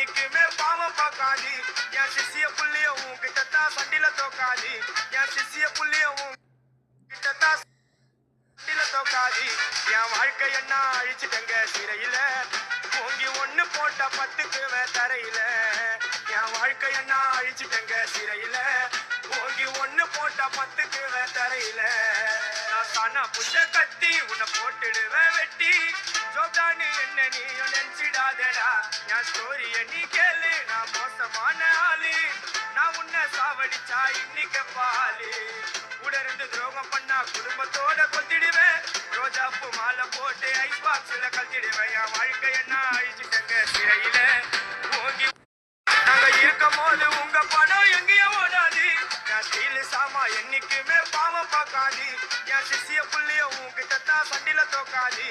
என்னைக்குமே பாவம் பார்க்காது. என் சிசிய புள்ளிய உன்கிட்டத்தான் சண்டில தோக்காது. என் சிசிய புள்ளிய உன்கிட்டத்தான் சண்டில தோக்காது. என் வாழ்க்கை என்ன அழிச்சிட்டங்க சிறையில ஓங்கி ஒண்ணு போட்ட 10க்கு தரையில. என் வாழ்க்கை என்ன அழிச்சிட்டங்க சிறையில ஓங்கி ஒண்ணு போட்ட 10க்கு தரையில. நான் சானா புஷ கத்தி உன்னை போட்டுடுவேன் வெட்டி. ஜோப்டானு என்ன நீயும் நினைச்சிடாதடா. என் ஸ்டோரிய நீ கேளு, நான் மோசமான ஆளு. நான் உன்னை சாவடிச்சா இன்னைக்கு பாலு. கூட இருந்து துரோகம் பண்ணா குடும்பத்தோட கொத்திடுவேன். ரோஜாப்பு மாலை போட்டு ஐஸ் பாக்ஸ்ல கத்திடுவேன். என் வாழ்க்கை என்ன அழிச்சிட்டங்க சிறையில ஓங்கி. நாங்க இருக்கும் போது உங்க படம் எங்கேயோ ஓடாது. என் ஸ்டீல் சாமா என்னைக்குமே பாவம் பார்க்காது. என் சிசிய புள்ளிய உன்கிட்டத்தான் சண்டில தோக்காது.